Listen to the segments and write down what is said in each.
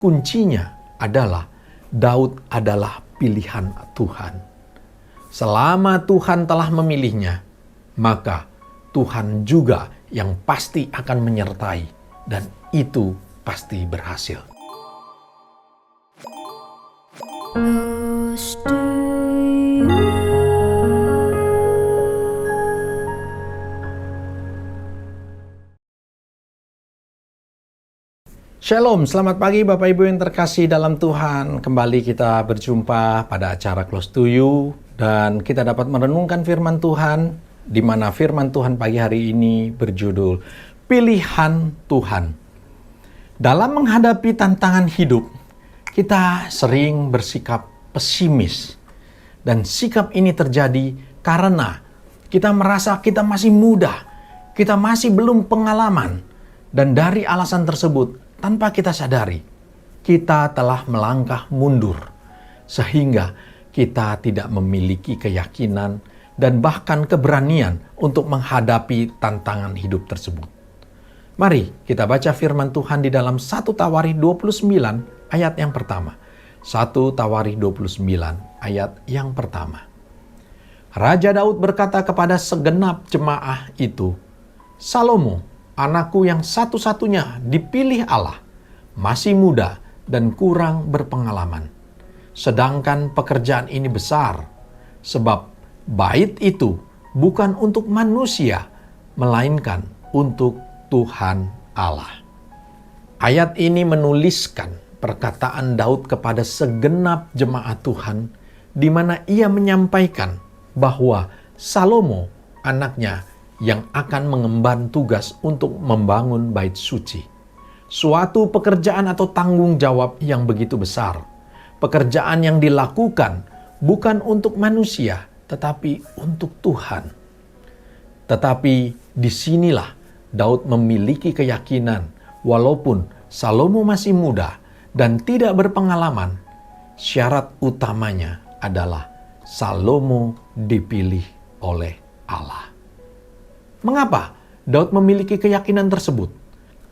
Kuncinya adalah Daud adalah pilihan Tuhan. Selama Tuhan telah memilihnya, maka Tuhan juga yang pasti akan menyertai, dan itu pasti berhasil. Shalom, selamat pagi Bapak Ibu yang terkasih dalam Tuhan. Kembali kita berjumpa pada acara Close to You, dan kita dapat merenungkan firman Tuhan, di mana firman Tuhan pagi hari ini berjudul Pilihan Tuhan. Dalam menghadapi tantangan hidup, kita sering bersikap pesimis. Dan sikap ini terjadi karena kita merasa kita masih muda, kita masih belum pengalaman. Dan dari alasan tersebut, tanpa kita sadari, kita telah melangkah mundur, sehingga kita tidak memiliki keyakinan dan bahkan keberanian untuk menghadapi tantangan hidup tersebut. Mari kita baca firman Tuhan di dalam 1 Tawarikh 29 ayat yang pertama. 1 Tawarikh 29 ayat yang pertama. Raja Daud berkata kepada segenap jemaah itu, "Salomo, anakku yang satu-satunya dipilih Allah, masih muda dan kurang berpengalaman. Sedangkan pekerjaan ini besar, sebab bait itu bukan untuk manusia, melainkan untuk Tuhan Allah." Ayat ini menuliskan perkataan Daud kepada segenap jemaat Tuhan, di mana ia menyampaikan bahwa Salomo, anaknya, yang akan mengemban tugas untuk membangun bait suci. Suatu pekerjaan atau tanggung jawab yang begitu besar. Pekerjaan yang dilakukan bukan untuk manusia, tetapi untuk Tuhan. Tetapi disinilah Daud memiliki keyakinan, walaupun Salomo masih muda dan tidak berpengalaman, syarat utamanya adalah Salomo dipilih oleh Allah. Mengapa Daud memiliki keyakinan tersebut?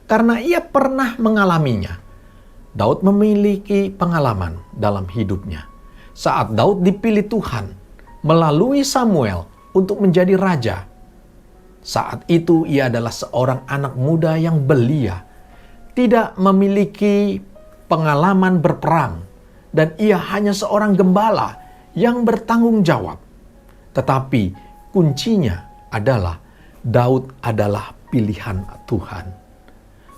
Karena ia pernah mengalaminya. Daud memiliki pengalaman dalam hidupnya. Saat Daud dipilih Tuhan melalui Samuel untuk menjadi raja, saat itu ia adalah seorang anak muda yang belia, tidak memiliki pengalaman berperang, dan ia hanya seorang gembala yang bertanggung jawab. Tetapi kuncinya adalah Daud adalah pilihan Tuhan.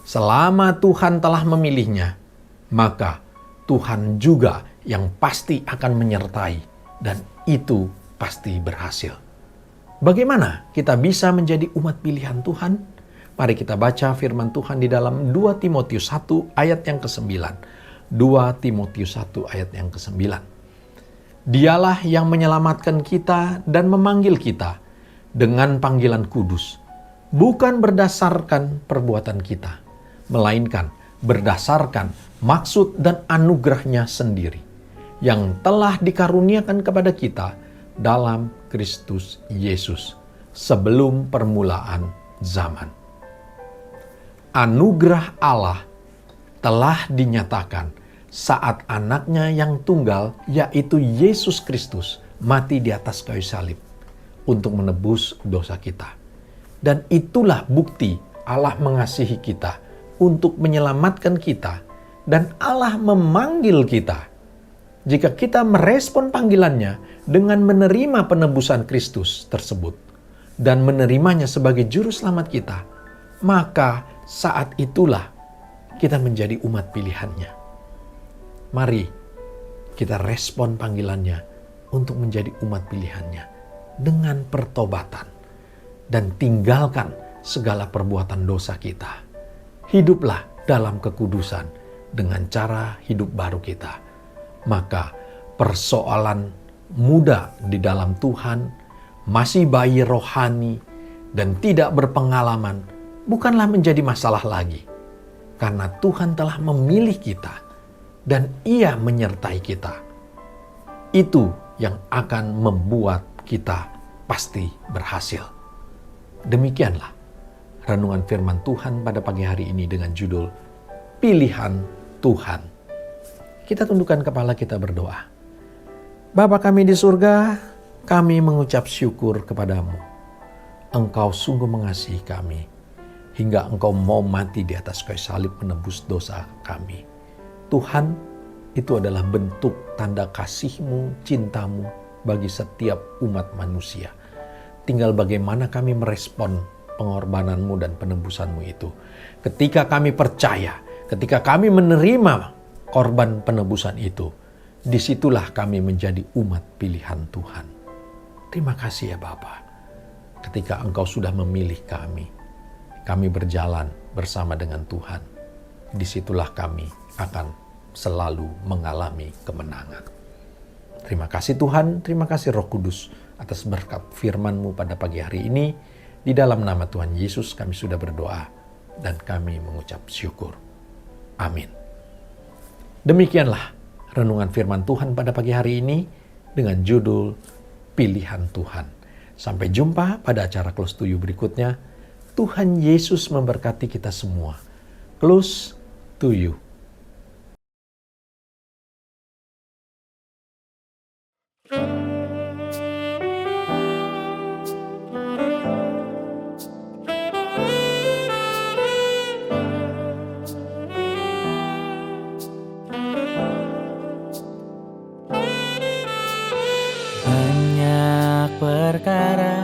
Selama Tuhan telah memilihnya, maka Tuhan juga yang pasti akan menyertai, dan itu pasti berhasil. Bagaimana kita bisa menjadi umat pilihan Tuhan? Mari kita baca firman Tuhan di dalam 2 Timotius 1 ayat yang ke-9. 2 Timotius 1 ayat yang ke-9. Dialah yang menyelamatkan kita dan memanggil kita dengan panggilan kudus, bukan berdasarkan perbuatan kita, melainkan berdasarkan maksud dan anugerahnya sendiri, yang telah dikaruniakan kepada kita dalam Kristus Yesus sebelum permulaan zaman. Anugerah Allah telah dinyatakan saat anaknya yang tunggal, yaitu Yesus Kristus, mati di atas kayu salib untuk menebus dosa kita. Dan itulah bukti Allah mengasihi kita untuk menyelamatkan kita, dan Allah memanggil kita. Jika kita merespon panggilannya dengan menerima penebusan Kristus tersebut dan menerimanya sebagai juru selamat kita, maka saat itulah kita menjadi umat pilihannya. Mari kita respon panggilannya untuk menjadi umat pilihannya dengan pertobatan, dan tinggalkan segala perbuatan dosa kita. Hiduplah dalam kekudusan dengan cara hidup baru kita. Maka persoalan muda di dalam Tuhan, masih bayi rohani, dan tidak berpengalaman bukanlah menjadi masalah lagi. Karena Tuhan telah memilih kita dan Ia menyertai kita. Itu yang akan membuat kita pasti berhasil. Demikianlah renungan firman Tuhan pada pagi hari ini dengan judul Pilihan Tuhan. Kita tundukkan kepala, kita berdoa. Bapa kami di surga, kami mengucap syukur kepadamu. Engkau sungguh mengasihi kami, hingga Engkau mau mati di atas kayu salib menebus dosa kami. Tuhan, itu adalah bentuk tanda kasih-Mu, cinta-Mu bagi setiap umat manusia. Tinggal bagaimana kami merespon pengorbanan-Mu dan penebusan-Mu itu. Ketika kami percaya, ketika kami menerima korban penebusan itu, disitulah kami menjadi umat pilihan Tuhan. Terima kasih ya Bapa. Ketika Engkau sudah memilih kami berjalan bersama dengan Tuhan. Disitulah kami akan selalu mengalami kemenangan. Terima kasih Tuhan, terima kasih Roh Kudus atas berkat firman-Mu pada pagi hari ini. Di dalam nama Tuhan Yesus kami sudah berdoa dan kami mengucap syukur. Amin. Demikianlah renungan firman Tuhan pada pagi hari ini dengan judul Pilihan Tuhan. Sampai jumpa pada acara Close to You berikutnya. Tuhan Yesus memberkati kita semua. Close to You. Banyak perkara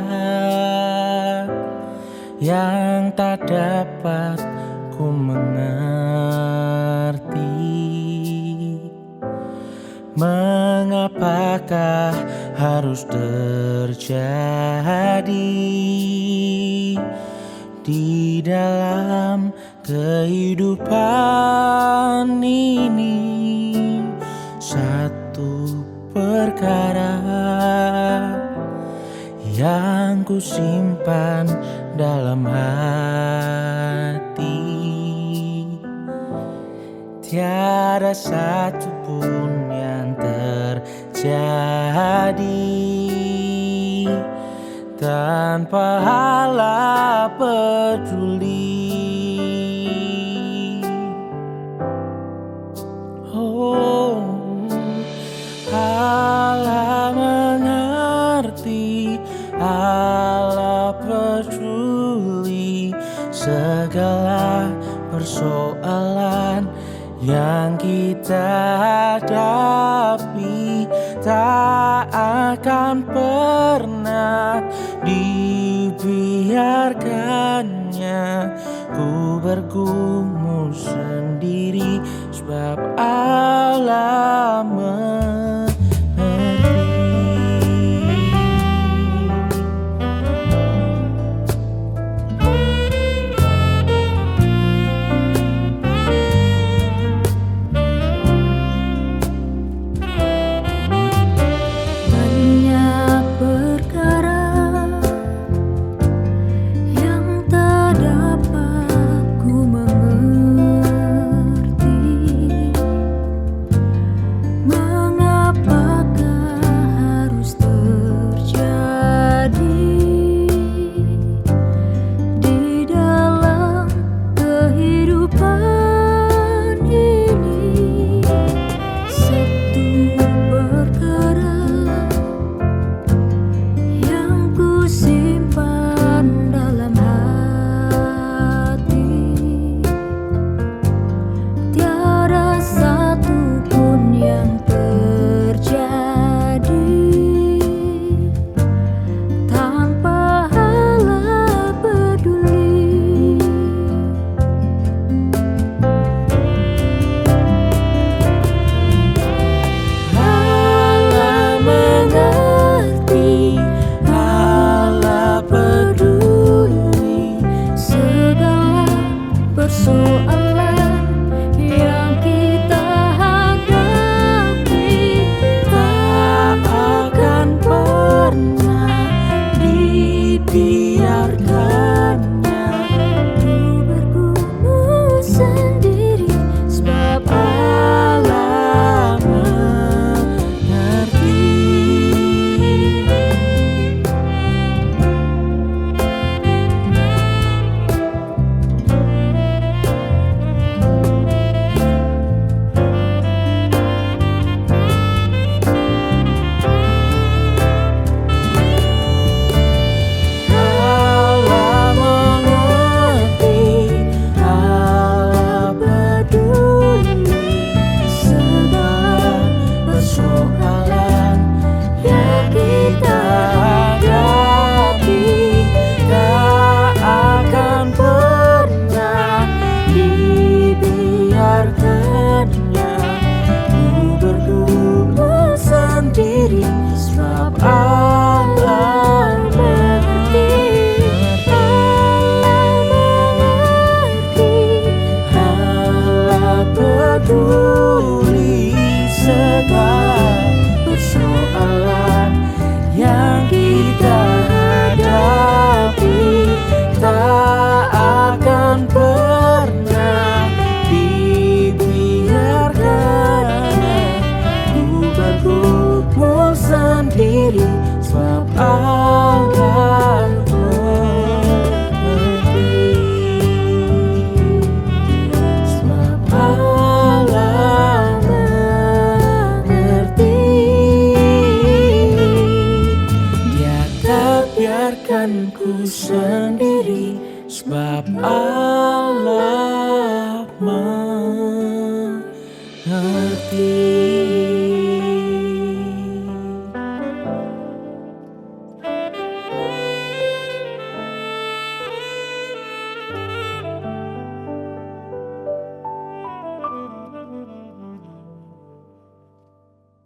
yang tak dapat ku mengerti. Mengapakah harus terjadi di dalam kehidupan ini? Satu perkara yang ku simpan dalam hati, tiada satu pun yang terjadi tanpa Allah peduli. Oh, Allah mengerti, Allah peduli segala persoalan yang kita hadapi. Tak akan pernah dibiarkannya ku bergumul sendiri, sebab Allah mengerti. Banyak perkara yang tak dapat ku mengerti. sendiri, sebab Allah mengerti.